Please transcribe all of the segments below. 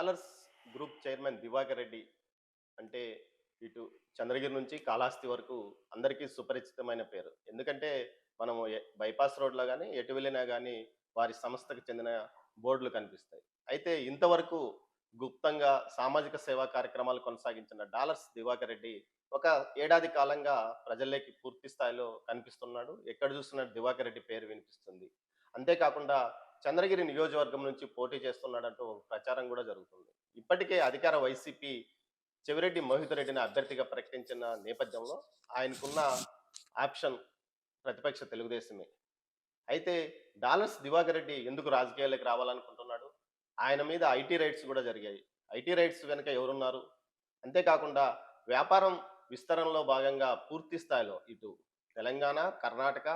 Dollars group chairman Diwakar Reddy అంటే ఇటు చంద్రగిరి నుంచి కాళహస్తి వరకు అందరికీ సుపరిచితమైన పేరు. ఎందుకంటే మనము బైపాస్ రోడ్‌లో గాని, ఎటు వెళ్ళినా గాని వారి సంస్థకు చెందిన బోర్డులు కనిపిస్తాయి. అయితే ఇంతవరకు గుప్తంగా సామాజిక సేవా కార్యక్రమాలు కొనసాగించిన డాలర్స్ దివాకర్ రెడ్డి ఒక ఏడాది కాలంగా ప్రజల్లోకి పూర్తి స్థాయిలో కనిపిస్తున్నాడు. ఎక్కడ చూసినా దివాకర్ రెడ్డి పేరు వినిపిస్తుంది. అంతేకాకుండా చంద్రగిరి నియోజకవర్గం నుంచి పోటీ చేస్తున్నాడంటూ ఒక ప్రచారం కూడా జరుగుతుంది. ఇప్పటికే అధికార వైసీపీ చెవిరెడ్డి మోహిత్ రెడ్డిని అభ్యర్థిగా ప్రకటించిన నేపథ్యంలో ఆయనకున్న ఆప్షన్ ప్రతిపక్ష తెలుగుదేశమే. అయితే డాలర్స్ దివాకర్ రెడ్డి ఎందుకు రాజకీయాల్లోకి రావాలనుకుంటున్నాడు? ఆయన మీద ఐటీ రైడ్స్ కూడా జరిగాయి. ఐటీ రైడ్స్ వెనుక ఎవరున్నారు? అంతేకాకుండా వ్యాపారం విస్తరణలో భాగంగా పూర్తి స్థాయిలో ఇటు తెలంగాణ, కర్ణాటక,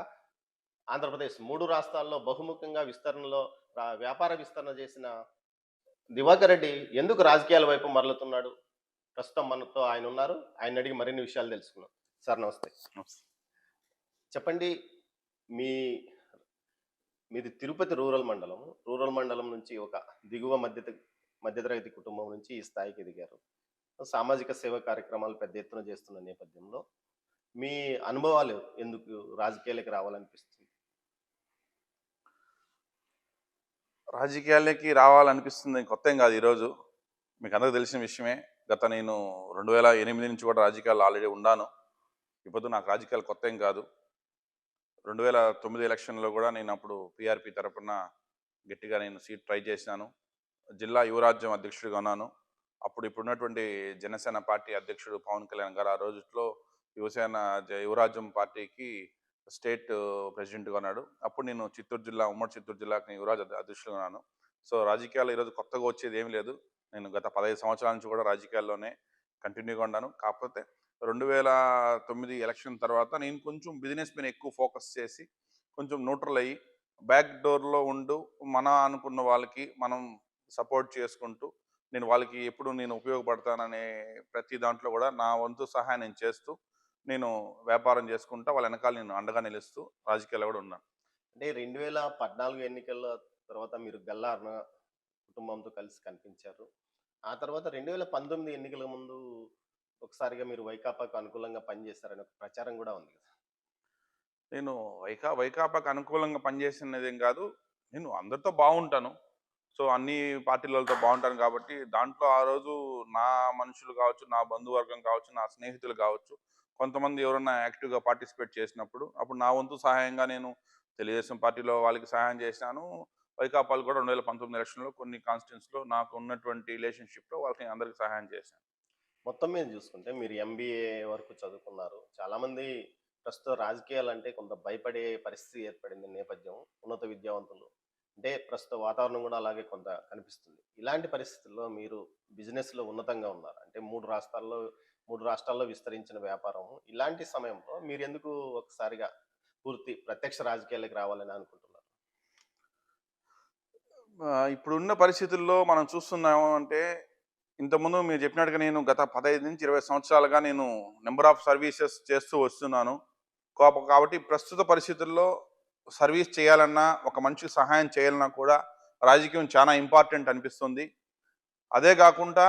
ఆంధ్రప్రదేశ్ 3 రాష్ట్రాల్లో బహుముఖంగా విస్తరణలో వ్యాపార విస్తరణ చేసిన దివాకర్ రెడ్డి ఎందుకు రాజకీయాల వైపు మరలుతున్నాడు? ప్రస్తుతం మనతో ఆయనున్నారు. ఆయనడిగి మరిన్ని విషయాలు తెలుసుకుందాం. సార్ నమస్తే. చెప్పండి. మీ మీది తిరుపతి రూరల్ మండలం. రూరల్ మండలం నుంచి ఒక దిగువ మధ్యతరగతి కుటుంబం నుంచి ఈ స్థాయికి ఎదిగారు. సామాజిక సేవా కార్యక్రమాలు పెద్ద ఎత్తున చేస్తున్న నేపథ్యంలో మీ అనుభవాలు ఎందుకు రాజకీయాలకు రావాలనిపిస్తుంది? రాజకీయాల్లోకి రావాలనిపిస్తుంది కొత్తేం కాదు ఈరోజు. మీకు అందరికి తెలిసిన విషయమే. నేను 2008 నుంచి కూడా రాజకీయాల్లో ఆల్రెడీ ఉన్నాను. ఇప్పుడు నాకు రాజకీయాలు కొత్తేం కాదు. 2009 ఎలక్షన్లో కూడా నేను అప్పుడు పీఆర్పీ తరపున గట్టిగా నేను సీట్ ట్రై చేసినాను. జిల్లా యువరాజ్యం అధ్యక్షుడిగా ఉన్నాను. ఇప్పుడున్నటువంటి జనసేన పార్టీ అధ్యక్షుడు పవన్ కళ్యాణ్ గారు ఆ రోజుల్లో యువరాజ్యం పార్టీకి స్టేట్ ప్రెసిడెంట్గా ఉన్నాడు. అప్పుడు నేను ఉమ్మడి చిత్తూరు జిల్లాకి నేను యువరాజ్ అధ్యక్షుడిగా ఉన్నాను. సో రాజకీయాల్లో ఈరోజు కొత్తగా వచ్చేది ఏమి లేదు. నేను గత 15 సంవత్సరాల నుంచి కూడా రాజకీయాల్లోనే కంటిన్యూగా ఉన్నాను. కాకపోతే 2009 ఎలక్షన్ తర్వాత నేను కొంచెం బిజినెస్ మీద ఎక్కువ ఫోకస్ చేసి కొంచెం న్యూట్రల్ అయ్యి బ్యాక్ డోర్లో ఉంటూ అనుకున్న వాళ్ళకి మనం సపోర్ట్ చేసుకుంటూ వాళ్ళకి ఎప్పుడు నేను ఉపయోగపడతాననే ప్రతి దాంట్లో కూడా నా వంతు సహాయం నేను చేస్తూ నేను వ్యాపారం చేసుకుంటా వాళ్ళ వెనకాల నేను అండగా నిలుస్తూ రాజకీయాల్లో కూడా ఉన్నాను. అంటే 2014 ఎన్నికల తర్వాత మీరు గల్లార్న కుటుంబంతో కలిసి కనిపించారు. ఆ తర్వాత 2019 ఎన్నికల ముందు ఒకసారిగా మీరు వైకాపాకు అనుకూలంగా పనిచేశారనే ఒక ప్రచారం కూడా ఉంది కదా! నేను వైకాపాకు అనుకూలంగా పనిచేసినదేం కాదు. నేను అందరితో బాగుంటాను. సో అన్ని పార్టీలతో బాగుంటాను కాబట్టి దాంట్లో ఆ రోజు నా మనుషులు కావచ్చు, నా బంధువర్గం కావచ్చు, నా స్నేహితులు కావచ్చు, కొంతమంది ఎవరన్నా యాక్టివ్గా పార్టిసిపేట్ చేసినప్పుడు అప్పుడు నా వంతు సహాయంగా నేను తెలుగుదేశం పార్టీలో వాళ్ళకి సహాయం చేశాను. వైకాపాలు కూడా 2019 ఎలక్షన్లో కొన్ని కాన్స్టిట్యూన్స్లో నాకు ఉన్నటువంటి రిలేషన్షిప్లో వాళ్ళకి అందరికీ సహాయం చేశాను. మొత్తం మీద చూసుకుంటే మీరు ఎంబీఏ వరకు చదువుకున్నారు. చాలామంది ప్రస్తుతం రాజకీయాలంటే కొంత భయపడే పరిస్థితి ఏర్పడింది నేపథ్యం. ఉన్నత విద్యావంతులు అంటే ప్రస్తుత వాతావరణం కూడా అలాగే కొంత కనిపిస్తుంది. ఇలాంటి పరిస్థితుల్లో మీరు బిజినెస్‌లో ఉన్నతంగా ఉన్నారు. అంటే 3 రాష్ట్రాల్లో విస్తరించిన వ్యాపారం. ఇలాంటి సమయంలో మీరెందుకు ఒకసారిగా పూర్తి ప్రత్యక్ష రాజకీయాలకు రావాలని అనుకుంటున్నారు? ఇప్పుడున్న పరిస్థితుల్లో మనం చూస్తున్నాము అంటే ఇంతకుముందు మీరు చెప్పినట్టుగా నేను గత 15 నుంచి 20 సంవత్సరాలుగా నేను నెంబర్ ఆఫ్ సర్వీసెస్ చేస్తూ వస్తున్నాను. కాబట్టి ప్రస్తుత పరిస్థితుల్లో సర్వీస్ చేయాలన్నా, ఒక మనిషికి సహాయం చేయాలన్నా కూడా రాజకీయం చాలా ఇంపార్టెంట్ అనిపిస్తుంది. అదే కాకుండా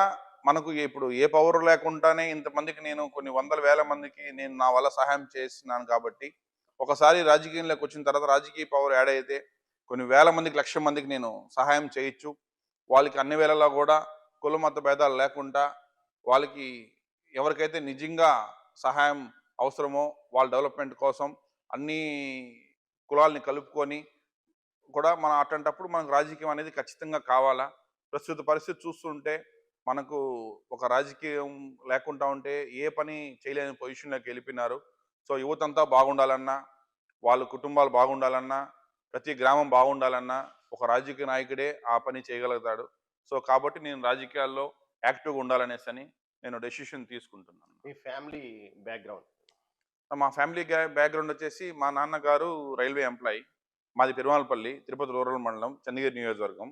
మనకు ఇప్పుడు ఏ పవర్ లేకుండానే ఇంతమందికి నేను కొన్ని వందల వేల మందికి నేను నా వల్ల సహాయం చేస్తున్నాను కాబట్టి ఒకసారి రాజకీయంలోకి వచ్చిన తర్వాత రాజకీయ పవర్ యాడ్ అయితే కొన్ని వేల మందికి, లక్షల మందికి నేను సహాయం చేయొచ్చు. వాళ్ళకి అన్ని వేళలా కూడా కుల మత భేదాలు లేకుండా వాళ్ళకి ఎవరికైతే నిజంగా సహాయం అవసరమో వాళ్ళ డెవలప్మెంట్ కోసం అన్ని కులాల్ని కలుపుకొని కూడా మనం అట్లాంటప్పుడు మనకు రాజకీయం అనేది ఖచ్చితంగా కావాలా. ప్రస్తుత పరిస్థితి చూస్తుంటే మనకు ఒక రాజకీయం లేకుండా ఉంటే ఏ పని చేయలేని పొజిషన్లోకి వెళ్ళిపోయినారు. సో యువతంతా బాగుండాలన్నా, వాళ్ళ కుటుంబాలు బాగుండాలన్నా, ప్రతి గ్రామం బాగుండాలన్నా ఒక రాజకీయ నాయకుడే ఆ పని చేయగలుగుతాడు. సో కాబట్టి నేను రాజకీయాల్లో యాక్టివ్గా ఉండాలనేసి నేను డెసిషన్ తీసుకుంటున్నాను. మీ ఫ్యామిలీ బ్యాక్‌గ్రౌండ్? మా ఫ్యామిలీ బ్యాక్గ్రౌండ్ వచ్చేసి మా నాన్నగారు రైల్వే ఎంప్లాయీ. మాది పెరుమాళపల్లి, తిరుపతి రూరల్ మండలం, చంద్రగిరి నియోజకవర్గం.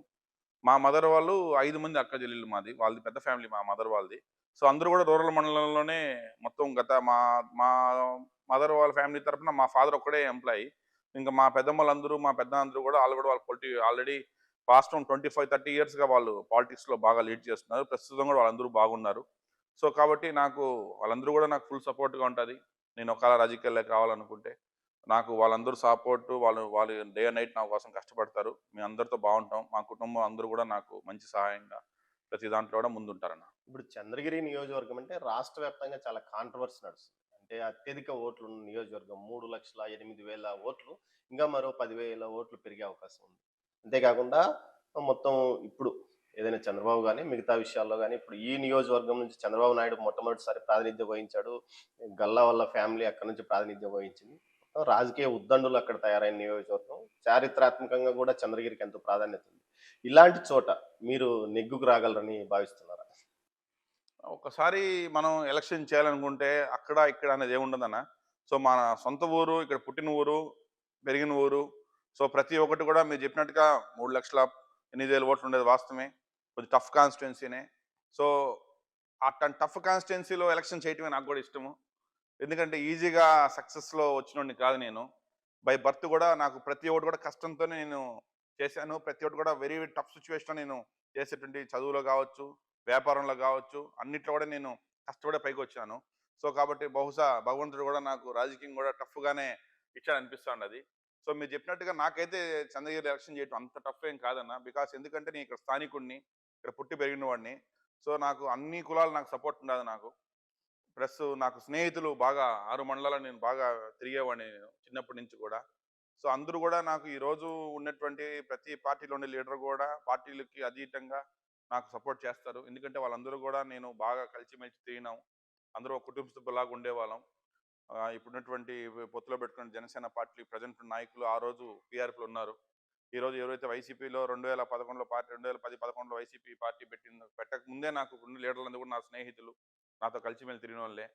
మా మదర్ వాళ్ళు 5 మంది అక్క చెల్లెళ్ళు మాది. వాళ్ళది పెద్ద ఫ్యామిలీ మా మదర్ వాళ్ళది. సో అందరూ కూడా రూరల్ మండలంలోనే మొత్తం మా మా మదర్ వాళ్ళ ఫ్యామిలీ తరఫున మా ఫాదర్ ఒక్కడే ఎంప్లాయీ. ఇంకా మా పెద్దమ్మలందరూ, మా పెద్దనాన్నలు కూడా వాళ్ళు కూడా వాళ్ళ ఆల్రెడీ పాస్ట్ 25-30 ఇయర్స్గా వాళ్ళు పాలిటిక్స్లో బాగా లీడ్ చేస్తున్నారు. ప్రస్తుతం కూడా వాళ్ళందరూ బాగున్నారు. సో కాబట్టి నాకు వాళ్ళందరూ కూడా నాకు ఫుల్ సపోర్ట్గా ఉంటుంది. నేను ఒకవేళ రాజకీయాల్లోకి రావాలనుకుంటే నాకు వాళ్ళందరూ సపోర్టు, వాళ్ళు డే అండ్ నైట్ నా కోసం కష్టపడతారు. మేము అందరితో బాగుంటాం. మా కుటుంబం అందరూ కూడా నాకు మంచి సహాయంగా ప్రతి దాంట్లో కూడా ముందుంటారన్న. ఇప్పుడు చంద్రగిరి నియోజకవర్గం అంటే రాష్ట్ర వ్యాప్తంగా చాలా కాంట్రవర్సీ నడుస్తుంది. అంటే అత్యధిక ఓట్లు ఉన్న నియోజకవర్గం 3,08,000 ఓట్లు. ఇంకా మరో 10,000 ఓట్లు పెరిగే అవకాశం ఉంది. అంతేకాకుండా మొత్తం ఇప్పుడు ఏదైనా చంద్రబాబు గాని, మిగతా విషయాల్లో గాని ఇప్పుడు ఈ నియోజకవర్గం నుంచి చంద్రబాబు నాయుడు మొట్టమొదటిసారి ప్రాతినిధ్యం వహించాడు. గల్లా వాళ్ళ ఫ్యామిలీ అక్కడి నుంచి ప్రాతినిధ్యం వహించింది. రాజకీయ ఉద్దండులు అక్కడ తయారైన నియోజకవర్గం. చారిత్రాత్మకంగా కూడా చంద్రగిరికి ఎంతో ప్రాధాన్యత ఉంది. ఇలాంటి చోట మీరు నెగ్గుకు రాగలరని భావిస్తున్నారా? ఒకసారి మనం ఎలక్షన్ చేయాలనుకుంటే అక్కడ ఇక్కడ అనేది ఏముండదన్న. సో మన సొంత ఊరు, ఇక్కడ పుట్టిన ఊరు, పెరిగిన ఊరు. సో ప్రతి ఒక్కటి కూడా మీరు చెప్పినట్టుగా 3,08,000 ఓట్లు ఉండేది వాస్తవమే. కొంచెం టఫ్ కాన్స్టిట్యున్సీనే. సో అట్లాంటి టఫ్ కాన్స్టిట్యున్సీలో ఎలక్షన్ చేయటమే నాకు కూడా ఇష్టము. ఎందుకంటే ఈజీగా సక్సెస్లో వచ్చినోడిని కాదు నేను. బై బర్త్ కూడా నాకు ప్రతి ఒక్కటి కూడా కష్టంతోనే నేను చేశాను. ప్రతి ఒక్కటి కూడా వెరీ టఫ్ సిచ్యువేషన్లో నేను చేసేటువంటి చదువులో కావచ్చు, వ్యాపారంలో కావచ్చు, అన్నిట్లో కూడా నేను కష్టపడే పైకి వచ్చాను. సో కాబట్టి బహుశా భగవంతుడు కూడా నాకు రాజకీయం కూడా టఫ్గానే ఇచ్చాడు అనిపిస్తుంది. సో మీరు చెప్పినట్టుగా నాకైతే చంద్రగిరి ఎలక్షన్ చేయటం అంత టఫ్ ఏం కాదన్న. బికాస్ ఎందుకంటే నేను ఇక్కడ స్థానికుడిని, ఇక్కడ పుట్టి పెరిగిన వాడిని. సో నాకు అన్ని కులాలు నాకు సపోర్ట్ ఉండదు నాకు. ప్లస్ నాకు స్నేహితులు బాగా 6 మండలాలు నేను బాగా తిరిగేవాడిని నేను చిన్నప్పటి నుంచి కూడా. సో అందరూ కూడా నాకు ఈరోజు ఉన్నటువంటి ప్రతి పార్టీలో ఉండే లీడర్ కూడా పార్టీలకి అతీతంగా నాకు సపోర్ట్ చేస్తారు. ఎందుకంటే వాళ్ళందరూ కూడా నేను బాగా కలిసిమెలిసి తిరిగినాం. అందరూ ఒక కుటుంబ సభ్యులాగా ఉండేవాళ్ళం. ఇప్పుడున్నటువంటి పొత్తులో పెట్టుకున్న జనసేన పార్టీ ప్రజెంట్ నాయకులు ఆ రోజు పీఆర్పీలో ఉన్నారు. ఈరోజు ఎవరైతే వైసీపీలో 2011లో పార్టీ 2010-11లో వైసీపీ పార్టీ పెట్టక ముందే నాకు ఉన్న లీడర్లందరూ కూడా నా స్నేహితులు, నాతో కలిసిమెలిసి తిరిగిన వాళ్ళే.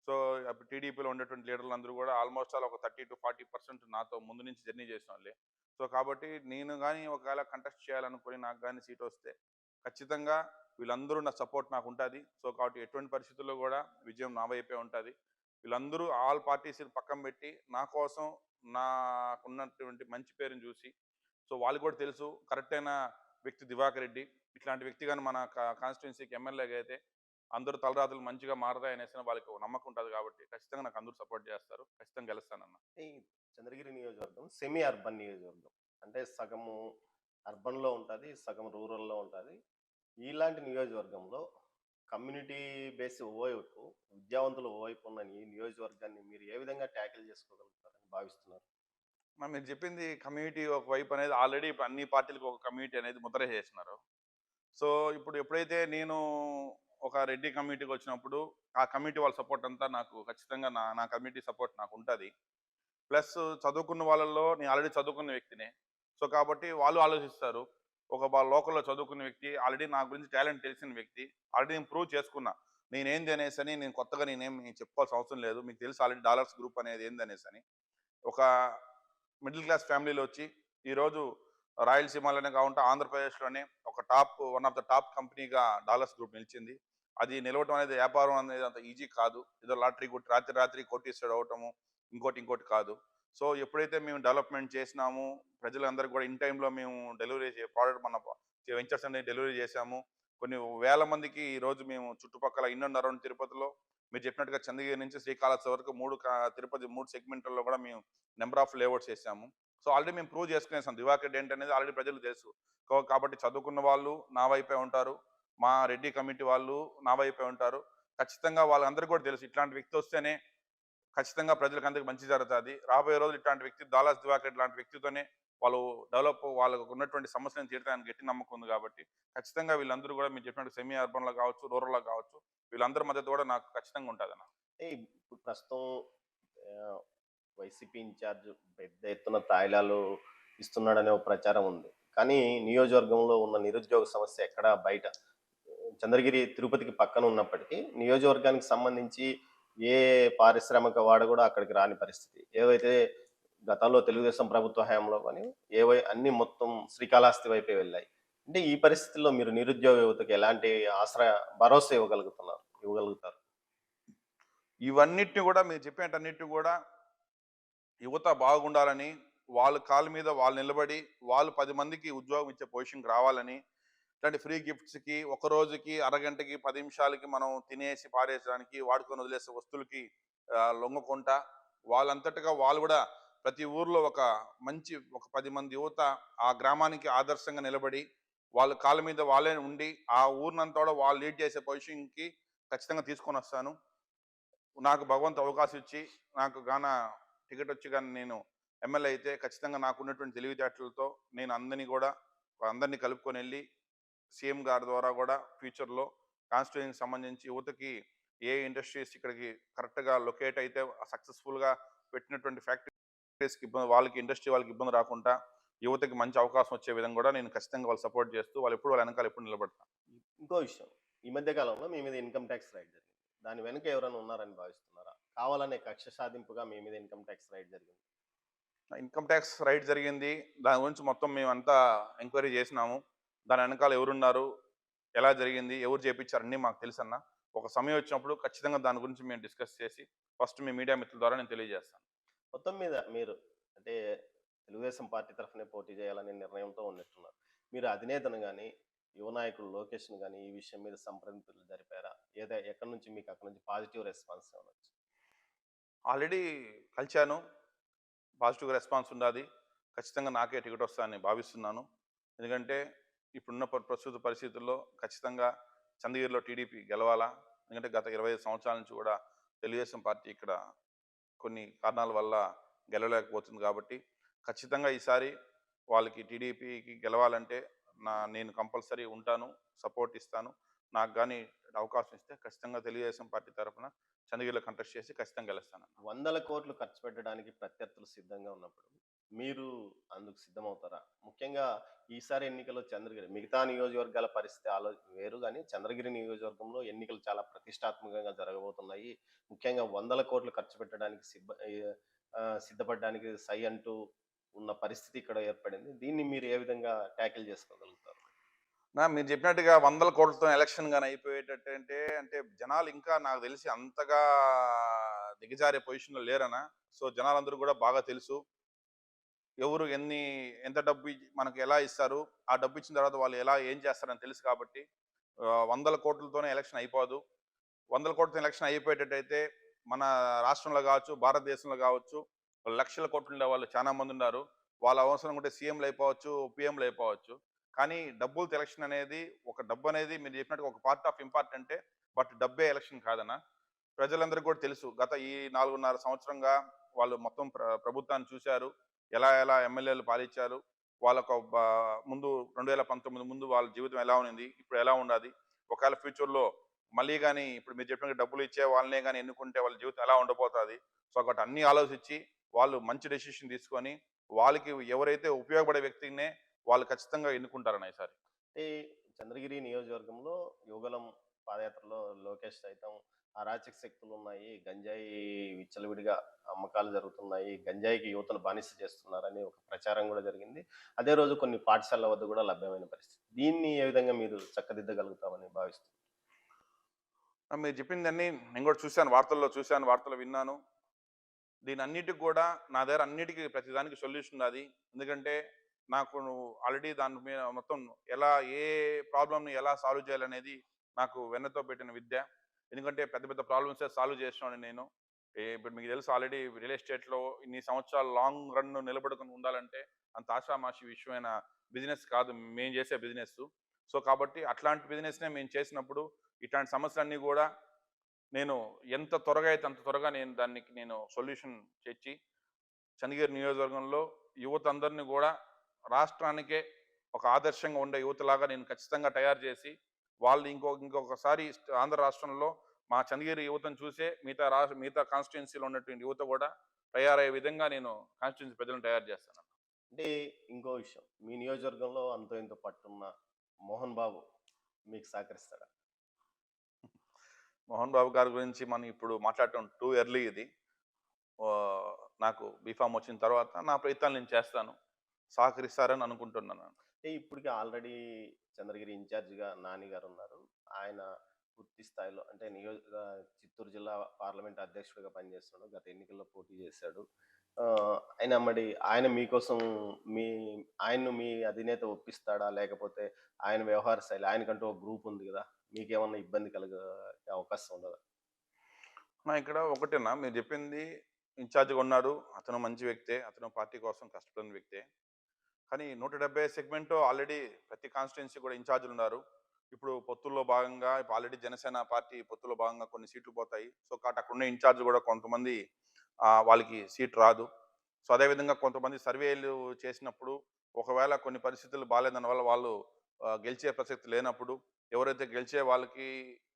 సో అప్పుడు టీడీపీలో ఉన్నటువంటి లీడర్లందరూ కూడా ఆల్మోస్ట్ ఆల్ ఒక 30-40% నాతో ముందు నుంచి జర్నీ చేసిన వాళ్ళే. సో కాబట్టి నేను కానీ ఒకవేళ కంటెస్ట్ చేయాలనుకుని నాకు కానీ సీట్ వస్తే ఖచ్చితంగా వీళ్ళందరూ నా సపోర్ట్ నాకు ఉంటుంది. సో కాబట్టి ఎటువంటి పరిస్థితుల్లో కూడా విజయం నా వైపే ఉంటుంది. వీళ్ళందరూ ఆల్ పార్టీస్ పక్కన పెట్టి నా కోసం నాకున్నటువంటి మంచి పేరుని చూసి, సో వాళ్ళు కూడా తెలుసు కరెక్ట్ అయిన వ్యక్తి దివాకర్ రెడ్డి. ఇట్లాంటి వ్యక్తి కానీ మన కాన్స్టిట్యున్సీకి ఎమ్మెల్యేగా అయితే అందరూ తలరాతులు మంచిగా మారతాయనేసి వాళ్ళకి ఒక నమ్మకం ఉంటుంది. కాబట్టి ఖచ్చితంగా నాకు అందరూ సపోర్ట్ చేస్తారు. ఖచ్చితంగా గెలుస్తానన్న. ఈ చంద్రగిరి నియోజకవర్గం సెమీ అర్బన్ నియోజకవర్గం. అంటే సగము అర్బన్‌లో ఉంటది, సగం రూరల్‌లో ఉంటది. ఇలాంటి నియోజకవర్గంలో కమ్యూనిటీ బేస్ ఓవైపు, విద్యావంతులు ఓవైపు ఉన్న ఈ నియోజకవర్గాన్ని మీరు ఏ విధంగా ట్యాకిల్ చేసుకోగలుగుతారని భావిస్తున్నారు? మీరు చెప్పింది కమ్యూనిటీ ఒకవైపు అనేది ఆల్రెడీ ఇప్పుడు అన్ని పార్టీలకు ఒక కమ్యూనిటీ అనేది ముద్ర చేసినారు. సో ఇప్పుడు ఎప్పుడైతే నేను ఒక రెడ్డి కమ్యూనిటీకి వచ్చినప్పుడు ఆ కమ్యూనిటీ వాళ్ళ సపోర్ట్ అంతా నాకు ఖచ్చితంగా నా నా కమ్యూనిటీ సపోర్ట్ నాకు ఉంటుంది. ప్లస్ చదువుకున్న వాళ్ళల్లో నేను ఆల్రెడీ చదువుకున్న వ్యక్తినే. సో కాబట్టి వాళ్ళు ఆలోచిస్తారు. ఒక లోకల్‌లో చదువుకున్న వ్యక్తి, ఆల్రెడీ నా గురించి టాలెంట్ తెలిసిన వ్యక్తి, ఆల్రెడీ నేను ప్రూవ్ చేసుకున్నా. నేనేంది అనేసని నేను కొత్తగా నేనేమి చెప్పుకోవాల్సిన అవసరం లేదు. మీకు తెలుసు ఆల్రెడీ డాలర్స్ గ్రూప్ అనేది ఏందనేసని. ఒక మిడిల్ క్లాస్ ఫ్యామిలీలో వచ్చి ఈరోజు రాయలసీమలోనే కాకుండా ఆంధ్రప్రదేశ్‌లోనే ఒక వన్ ఆఫ్ ద టాప్ కంపెనీగా డాలర్స్ గ్రూప్ నిలిచింది. అది నిలవటం అనేది వ్యాపారం అనేది అంత ఈజీ కాదు. ఏదో లాటరీ కొట్టి రాత్రి కోటీశ్వరుడు అవ్వటము, ఇంకోటి కాదు. సో ఎప్పుడైతే మేము డెవలప్మెంట్ చేసినాము, ప్రజలందరికీ కూడా ఇన్ టైంలో మేము డెలివరీ ప్రోడక్ట్ మన వెంచర్స్ అనేది డెలివరీ చేశాము. కొన్ని వేల మందికి ఈరోజు మేము చుట్టుపక్కల ఇన్ అండ్ అరౌండ్ తిరుపతిలో మీరు చెప్పినట్టుగా చంద్రగిరి నుంచి శ్రీకాళహస్తి వరకు తిరుపతి 3 సెగ్మెంట్లలో కూడా మేము నెంబర్ ఆఫ్ లేఅవుట్స్ చేశాము. సో ఆల్రెడీ మేము ప్రూవ్ చేసుకునేసాం దివాకర్ రెడ్డి ఏంటనేది ఆల్రెడీ ప్రజలకు తెలుసు. కాబట్టి చదువుకున్న వాళ్ళు నా వైపే ఉంటారు. మా రెడ్డి కమిటీ వాళ్ళు నా వైపే ఉంటారు. ఖచ్చితంగా వాళ్ళందరికీ కూడా తెలుసు ఇట్లాంటి వ్యక్తి వస్తేనే ఖచ్చితంగా ప్రజలకు అందరికి మంచి జరుగుతుంది. రాబోయే రోజులు ఇట్లాంటి వ్యక్తి దాలాస్ దివాకర్ రెడ్డి లాంటి వ్యక్తితోనే వాళ్ళు వాళ్ళకు ఉన్నటువంటి సమస్యలను తీర్చడానికి గట్టి నమ్మకం ఉంది. కాబట్టి ఖచ్చితంగా వీళ్ళందరూ కూడా మీరు చెప్పినట్టు సెమీ అర్బన్‌లో కావచ్చు, రూరల్‌లో కావచ్చు, వీళ్ళందరి మద్దతు కూడా నాకు ఖచ్చితంగా ఉంటుందన్న. అంటే ఇప్పుడు ప్రస్తుతం ఆహ్, వైసీపీ ఇన్ఛార్జ్ పెద్ద ఎత్తున తాయిలాలు ఇస్తున్నాడనే ఒక ప్రచారం ఉంది. కానీ నియోజకవర్గంలో ఉన్న నిరుద్యోగ సమస్య ఎక్కడా బయట చంద్రగిరి తిరుపతికి పక్కన ఉన్నప్పటికీ నియోజకవర్గానికి సంబంధించి ఏ పారిశ్రామిక వాడు కూడా అక్కడికి రాని పరిస్థితి. ఏవైతే గతంలో తెలుగుదేశం ప్రభుత్వ హయాంలో కానీ అన్నీ మొత్తం శ్రీకాళహస్తి వైపే వెళ్ళాయి. అంటే ఈ పరిస్థితుల్లో మీరు నిరుద్యోగ యువతకు ఎలాంటి భరోసా ఇవ్వగలుగుతారు? ఇవన్నిటిని కూడా మీరు చెప్పేటన్నిటిని కూడా యువత బాగుండాలని, వాళ్ళ కాళ్ళ మీద వాళ్ళు నిలబడి వాళ్ళు 10 మందికి ఉద్యోగం ఇచ్చే పొజిషన్కి రావాలని, ఇట్లాంటి ఫ్రీ గిఫ్ట్స్కి ఒక రోజుకి అరగంటకి 10 నిమిషాలకి మనం తినేసి పారేసడానికి వాడుకొని వదిలేసే వస్తువులకి లొంగకుండా వాళ్ళంతటగా వాళ్ళు కూడా ప్రతి ఊర్లో ఒక 10 మంది యువత ఆ గ్రామానికి ఆదర్శంగా నిలబడి వాళ్ళ కాళ్ళ మీద వాళ్ళే ఉండి ఆ ఊరినంతా కూడా వాళ్ళు లీడ్ చేసే పొజిషన్కి ఖచ్చితంగా తీసుకొని వస్తాను. నాకు భగవంతు అవకాశం ఇచ్చి నాకు టికెట్ వచ్చి కానీ నేను ఎమ్మెల్యే అయితే ఖచ్చితంగా నాకున్నటువంటి తెలివితేటలతో నేను అందరినీ కలుపుకొని వెళ్ళి సీఎం గారి ద్వారా కూడా ఫ్యూచర్లో కాన్స్టిట్యూన్సీకి సంబంధించి యువతకి ఏ ఇండస్ట్రీస్ ఇక్కడికి కరెక్ట్గా లొకేట్ అయితే సక్సెస్ఫుల్గా పెట్టినటువంటి ఫ్యాక్టరీస్కి ఇబ్బంది, వాళ్ళకి ఇండస్ట్రీ వాళ్ళకి ఇబ్బంది రాకుండా యువతకి మంచి అవకాశం వచ్చే విధంగా కూడా నేను ఖచ్చితంగా వాళ్ళు సపోర్ట్ చేస్తూ వాళ్ళ వెనకాల ఎప్పుడు నిలబడతాను. ఇంకో విషయం, ఈ మధ్య కాలంలో మీ మీద ఇన్కమ్ ట్యాక్స్ రైడ్ జరిగింది. దాని వెనుక ఎవరైనా ఉన్నారని భావిస్తున్నారా? కావాలనే కక్ష సాధింపుగా మీ మీద ఇన్కమ్ ట్యాక్స్ రైడ్ జరిగింది. ఇన్కమ్ ట్యాక్స్ రైడ్ జరిగింది. దాని గురించి మొత్తం మేమంతా ఎంక్వైరీ చేసినాము. దాని వెనకాల ఎవరున్నారు, ఎలా జరిగింది, ఎవరు చేపించారు అన్నీ మాకు తెలుసన్న. ఒక సమయం వచ్చినప్పుడు ఖచ్చితంగా దాని గురించి మేము డిస్కస్ చేసి ఫస్ట్ మీ మీడియా మిత్రుల ద్వారా నేను తెలియజేస్తాను. మొత్తం మీద మీరు అంటే తెలుగుదేశం పార్టీ తరఫునే పోటీ చేయాలనే నిర్ణయంతో ఉన్నట్టున్నారు. మీరు అధినేతను గాని, యువ నాయకులు లోకేష్‌ని గాని ఈ విషయం మీద సంప్రదింపులు జరిపారా? ఎక్కడి నుంచి మీకు అక్కడి నుంచి పాజిటివ్ రెస్పాన్స్ ఏమన్నా వచ్చిందా? ఆల్రెడీ కలిశాను. పాజిటివ్ రెస్పాన్స్ ఉండాది. ఖచ్చితంగా నాకే టికెట్ వస్తుందని భావిస్తున్నాను. ఎందుకంటే ఇప్పుడున్న ప్రస్తుత పరిస్థితుల్లో ఖచ్చితంగా చంద్రగిరిలో టీడీపీ గెలవాలా. ఎందుకంటే గత 25 సంవత్సరాల నుంచి కూడా తెలుగుదేశం పార్టీ ఇక్కడ కొన్ని కారణాల వల్ల గెలవలేకపోతుంది కాబట్టి ఖచ్చితంగా ఈసారి వాళ్ళకి టీడీపీకి గెలవాలంటే నేను కంపల్సరీ ఉంటాను, సపోర్ట్ ఇస్తాను. నాకు కానీ అవకాశం ఇస్తే ఖచ్చితంగా తెలుగుదేశం పార్టీ తరఫున చంద్రగిరిలో కంటెస్ట్ చేసి ఖచ్చితంగా గెలుస్తాను. వందల కోట్లు ఖర్చు పెట్టడానికి ప్రత్యర్థులు సిద్ధంగా ఉన్నప్పుడు మీరు అందుకు సిద్ధమవుతారా? ముఖ్యంగా ఈసారి ఎన్నికల్లో చంద్రగిరి, మిగతా నియోజకవర్గాల పరిస్థితి వేరు గాని చంద్రగిరి నియోజకవర్గంలో ఎన్నికలు చాలా ప్రతిష్టాత్మకంగా జరగబోతున్నాయి. ముఖ్యంగా వందల కోట్లు ఖర్చు పెట్టడానికి సిద్ధపడడానికి సై అంటూ ఉన్న పరిస్థితి ఇక్కడ ఏర్పడింది. దీన్ని మీరు ఏ విధంగా టాకిల్ చేసుకోగలుగుతారు? మీరు చెప్పినట్టుగా 100 కోట్లతో ఎలక్షన్ గాని అయిపోయేటట్టు అంటే జనాలు ఇంకా నాకు తెలిసి అంతగా దిగజారే పొజిషన్‌లో లేరనా. సో, జనాలందరూ కూడా బాగా తెలుసు. ఎవరు ఎంత డబ్బు మనకు ఎలా ఇస్తారు, ఆ డబ్బు ఇచ్చిన తర్వాత వాళ్ళు ఏం చేస్తారని తెలుసు కాబట్టి 100 కోట్లతోనే ఎలక్షన్ అయిపోదు. 100 కోట్లతో ఎలక్షన్ అయిపోయేటట్టయితే మన రాష్ట్రంలో కావచ్చు, భారతదేశంలో కావచ్చు లక్షల కోట్లు ఉండే వాళ్ళు చాలా మంది ఉన్నారు. వాళ్ళ అవసరం ఉంటే సీఎంలు అయిపోవచ్చు, పీఎంలు అయిపోవచ్చు. కానీ డబ్బులతో ఎలక్షన్ అనేది డబ్బు అనేది మీరు చెప్పినట్టుగా ఒక పార్ట్ ఆఫ్ ఇంపార్టెంటే. బట్ డబ్బే ఎలక్షన్ కాదన్న. ప్రజలందరికీ కూడా తెలుసు. గత ఈ 4.5 సంవత్సరంగా వాళ్ళు మొత్తం ప్రభుత్వాన్ని చూశారు. ఎలా ఎమ్మెల్యేలు పాలించారు. వాళ్ళకు ముందు 2019 ముందు వాళ్ళ జీవితం ఎలా ఉన్నింది, ఇప్పుడు ఎలా ఉండాది, ఒకవేళ ఫ్యూచర్‌లో మళ్ళీ గాని ఇప్పుడు మీరు చెప్పినట్టు డబ్బులు ఇచ్చే వాళ్ళనే గాని ఎన్నుకుంటే వాళ్ళ జీవితం ఎలా ఉండబోతాది. సో, కాబట్టి అన్నీ ఆలోచించి వాళ్ళు మంచి డెసిషన్ తీసుకొని వాళ్ళకి ఎవరైతే ఉపయోగపడే వ్యక్తినే వాళ్ళు ఖచ్చితంగా ఎన్నుకుంటారన్న ఈసారి. అంటే చంద్రగిరి నియోజకవర్గంలో యువగళం పాదయాత్రలో లోకేష్ సైతం అరాచక శక్తులు ఉన్నాయి, గంజాయి విచ్చలవిడిగా అమ్మకాలు జరుగుతున్నాయి, గంజాయికి యువతను బానిస చేస్తున్నారని ఒక ప్రచారం కూడా జరిగింది. అదే రోజు కొన్ని పాఠశాలల వద్ద కూడా లభ్యమైన పరిస్థితి. దీన్ని ఏ విధంగా మీరు చక్కదిద్దగలుగుతామని భావిస్తున్నారు? మీరు చెప్పిందన్నీ నేను కూడా చూశాను. వార్తల్లో విన్నాను. దీనన్నిటికి కూడా నా దగ్గర ప్రతిదానికి సొల్యూషన్ ఉన్నది. ఎందుకంటే నాకు ఆల్రెడీ దాని మీద మొత్తం ఏ ప్రాబ్లమ్‌ని ఎలా సాల్వ్ చేయాలనేది నాకు వెన్నతో పెట్టిన విద్య. ఎందుకంటే పెద్ద పెద్ద ప్రాబ్లమ్సే సాల్వ్ చేసినోడిని నేను. ఇప్పుడు మీకు తెలుసు ఆల్రెడీ రియల్ ఎస్టేట్‌లో ఇన్ని సంవత్సరాలు లాంగ్ రన్ నిలబడుకొని ఉండాలంటే అంత ఆషామాషి విషయమైన బిజినెస్ కాదు మేము చేసే బిజినెస్సు. సో, కాబట్టి అట్లాంటి బిజినెస్‌నే మేము చేసినప్పుడు ఇట్లాంటి సమస్యలన్నీ కూడా నేను ఎంత త్వరగా అయితే అంత త్వరగా నేను సొల్యూషన్ తెచ్చి చంద్రగిరి నియోజకవర్గంలో యువత అందరినీ కూడా రాష్ట్రానికే ఒక ఆదర్శంగా ఉండే యువతలాగా నేను ఖచ్చితంగా తయారు చేసి వాళ్ళు ఇంకొకసారి ఆంధ్ర రాష్ట్రంలో మా చంద్రగిరి యువతను చూసే మిగతా కాన్స్టిట్యున్సీలో ఉన్నటువంటి యువత కూడా తయారయ్యే విధంగా నేను కాన్స్టిట్యున్సీ ప్రజలను తయారు చేస్తాను. అంటే ఇంకో విషయం, మీ నియోజకవర్గంలో అంతో ఇంతో పట్టున్న మోహన్ బాబు మీకు సహకరిస్తాడా? మోహన్ బాబు గారి గురించి మనం ఇప్పుడు మాట్లాడటం టూ ఎర్లీ ఇది. నాకు బీఫామ్ వచ్చిన తర్వాత నా ప్రయత్నాలు నేను చేస్తాను. సహకరిస్తారని అనుకుంటున్నాను. అంటే ఇప్పటికి ఆల్రెడీ చంద్రగిరి ఇన్ఛార్జిగా నాని గారు ఉన్నారు. ఆయన పూర్తి స్థాయిలో అంటే చిత్తూరు జిల్లా పార్లమెంట్ అధ్యక్షుడిగా పనిచేస్తున్నాడు. గత ఎన్నికల్లో పోటీ చేశాడు. ఆయన మరి ఆయన మీకోసం మీ ఆయన్ను మీ అధినేత ఒప్పిస్తాడా? లేకపోతే ఆయన వ్యవహార శైలి ఆయనకంటూ ఒక గ్రూప్ ఉంది గదా! మీకేమన్నా ఇబ్బంది కలిగే అవకాశం ఉండదా? ఇక్కడ ఒకటేనా మీరు చెప్పింది, ఇన్ఛార్జ్‌గా ఉన్నాడు. అతను మంచి వ్యక్తే. అతను పార్టీ కోసం కష్టపడిన వ్యక్తే. కానీ 175 సెగ్మెంట్ ఆల్రెడీ ప్రతి కాన్స్టిట్యుయెన్సీ కూడా ఇన్ఛార్జ్‌లున్నారు. ఇప్పుడు పొత్తుల్లో భాగంగా ఇప్పుడు ఆల్రెడీ జనసేన పార్టీ పొత్తులో భాగంగా కొన్ని సీట్లు పోతాయి. సో, కాబట్టి అక్కడున్న ఇన్ఛార్జ్ కూడా కొంతమంది వాళ్ళకి సీట్ రాదు. సో, అదేవిధంగా కొంతమంది సర్వేలు చేసినప్పుడు ఒకవేళ కొన్ని పరిస్థితులు బాలేదన్న వల్ల వాళ్ళు గెలిచే ప్రసక్తి లేనప్పుడు ఎవరైతే గెలిచే వాళ్ళకి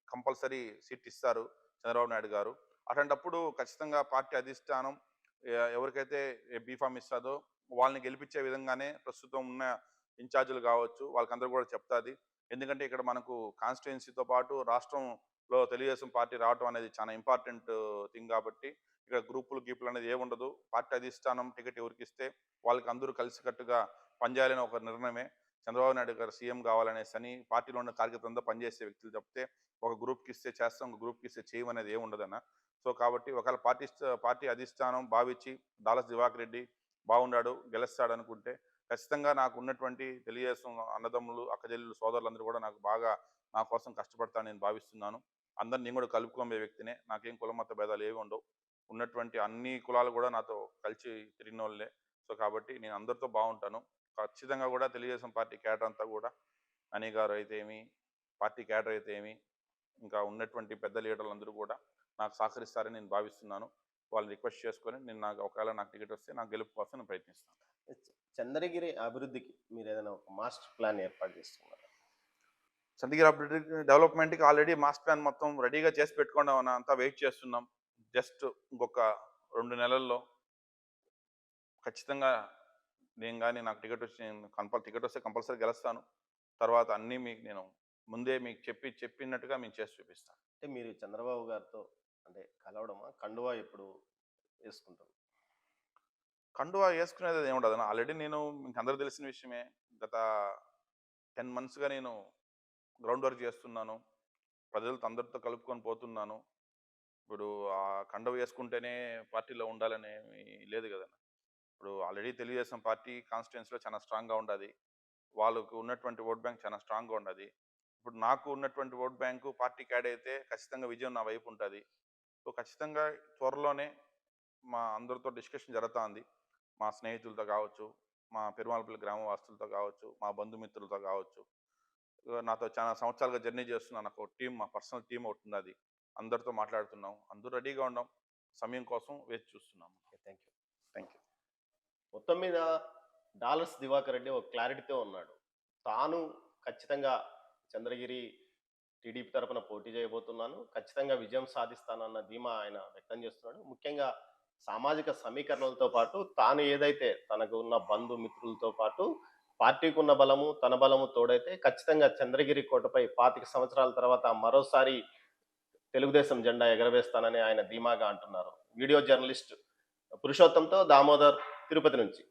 కంపల్సరీ సీట్ ఇస్తారు చంద్రబాబు నాయుడు గారు. అట్లాంటప్పుడు ఖచ్చితంగా పార్టీ అధిష్టానం ఎవరికైతే బీఫామ్ ఇస్తాదో వాళ్ళని గెలిపించే విధంగానే ప్రస్తుతం ఉన్న ఇన్ఛార్జీలు కావచ్చు వాళ్ళకందరూ కూడా చెప్తాది. ఎందుకంటే ఇక్కడ మనకు కాన్స్టిట్యుయెన్సీతో పాటు రాష్ట్రంలో తెలుగుదేశం పార్టీ రావటం అనేది చాలా ఇంపార్టెంట్ థింగ్ కాబట్టి ఇక్కడ గీపులు అనేది ఏముండదు. పార్టీ అధిష్టానం టికెట్ ఎవరికి ఇస్తే వాళ్ళకి అందరూ కలిసికట్టుగా పనిచేయాలని ఒక నిర్ణయమే. చంద్రబాబు నాయుడు గారు సీఎం కావాలనేసి అని పార్టీలో ఉన్న కార్యకర్తలతో పనిచేసే వ్యక్తులు చెప్తే ఒక గ్రూప్కి ఇస్తే చేస్తాం, ఒక గ్రూప్కి ఇస్తే చేయమనేది ఏముండదన్న. సో కాబట్టి ఒకవేళ పార్టీ అధిష్టానం భావించి డాలస్ దివాకర్ రెడ్డి బాగున్నాడు గెలుస్తాడు అనుకుంటే ఖచ్చితంగా నాకు ఉన్నటువంటి తెలుగుదేశం అన్నదమ్ములు అక్కచెల్లెలు సోదరులందరూ కూడా నాకు బాగా నా కోసం కష్టపడతానని నేను భావిస్తున్నాను. అందరిని నేను కూడా కలుపుకోమే వ్యక్తినే. నాకేం కులమత భేదాలు ఏవి ఉండవు. ఉన్నటువంటి అన్ని కులాలు కూడా నాతో కలిసి తిరిగిన వాళ్ళే. సో కాబట్టి నేను అందరితో బాగుంటాను. ఖచ్చితంగా కూడా తెలుగుదేశం పార్టీ క్యాడర్ అంతా కూడా అని గారు అయితే ఏమి, పార్టీ క్యాడర్ అయితే ఏమి, ఇంకా ఉన్నటువంటి పెద్ద లీడర్లందరూ కూడా నాకు సహకరిస్తారని నేను భావిస్తున్నాను. వాళ్ళని రిక్వెస్ట్ చేసుకొని నేను ఒకవేళ నాకు టికెట్ వస్తే నాకు గెలుపు కోసం నేను ప్రయత్నిస్తాను. చంద్రగిరి అభివృద్ధికి మీరేదైనా ఒక మాస్టర్ ప్లాన్ ఏర్పాటు చేస్తున్నారా? చంద్రగిరి అభివృద్ధి డెవలప్మెంట్కి ఆల్రెడీ మాస్టర్ ప్లాన్ మొత్తం రెడీగా చేసి పెట్టుకోవడం అని అంతా వెయిట్ చేస్తున్నాం. జస్ట్ ఇంకొక 2 నెలల్లో ఖచ్చితంగా నేను కానీ నాకు టికెట్ వచ్చి టికెట్ వస్తే కంపల్సరీ గెలుస్తాను. తర్వాత అన్నీ మీకు నేను ముందే మీకు చెప్పినట్టుగా మేము చేసి చూపిస్తాను. అంటే మీరు చంద్రబాబు గారితో అంటే కలవడమా? కండువా ఎప్పుడు వేసుకుంటారు? కండువా వేసుకునేది ఏముండదు అన్న. ఆల్రెడీ నేను మీకు అందరూ తెలిసిన విషయమే. గత 10 మంత్స్‌గా నేను గ్రౌండ్ వర్క్ చేస్తున్నాను. ప్రజలతో అందరితో కలుపుకొని పోతున్నాను. ఇప్పుడు ఆ కండువ వేసుకుంటేనే పార్టీలో ఉండాలనేమి లేదు కదన్న. ఇప్పుడు ఆల్రెడీ తెలుగుదేశం పార్టీ కాన్స్టిట్యుయెన్సీలో చాలా స్ట్రాంగ్‌గా ఉండాది. వాళ్ళకు ఉన్నటువంటి ఓట్ బ్యాంక్ చాలా స్ట్రాంగ్‌గా ఉన్నది. ఇప్పుడు నాకు ఉన్నటువంటి ఓట్ బ్యాంకు పార్టీకి యాడ్ అయితే ఖచ్చితంగా విజయం నా వైపు ఉంటుంది. సో ఖచ్చితంగా త్వరలోనే మా అందరితో డిస్కషన్ జరుగుతుంది. మా స్నేహితులతో కావచ్చు, మా పెరుమాళపల్లి గ్రామవాసులతో కావచ్చు, మా బంధుమిత్రులతో కావచ్చు, నాతో చాలా సంవత్సరాలుగా జర్నీ చేస్తున్నా. నాకు టీం, మా పర్సనల్ టీం ఒకటి ఉన్నది. అందరితో మాట్లాడుతున్నాం. అందరూ రెడీగా ఉన్నాం. సమయం కోసం వేచి చూస్తున్నాం. Okay. Thank you. Thank you. మొత్తం మీద డాలర్స్ దివాకర్ రెడ్డి ఒక క్లారిటీతో ఉన్నాడు. తాను ఖచ్చితంగా చంద్రగిరి టీడీపీ తరపున పోటీ చేయబోతున్నాను. ఖచ్చితంగా విజయం సాధిస్తానన్న ధీమా ఆయన వ్యక్తం చేస్తున్నాడు. ముఖ్యంగా సామాజిక సమీకరణలతో పాటు తాను ఏదైతే తనకు ఉన్న బంధుమిత్రులతో పాటు పార్టీకి ఉన్న బలము, తన బలము తోడైతే ఖచ్చితంగా చంద్రగిరి కోటపై 25 సంవత్సరాల తర్వాత మరోసారి తెలుగుదేశం జెండా ఎగరవేస్తానని ఆయన ధీమాగా అంటున్నారు. వీడియో జర్నలిస్ట్ పురుషోత్తంతో దామోదర్, తిరుపతి నుంచి.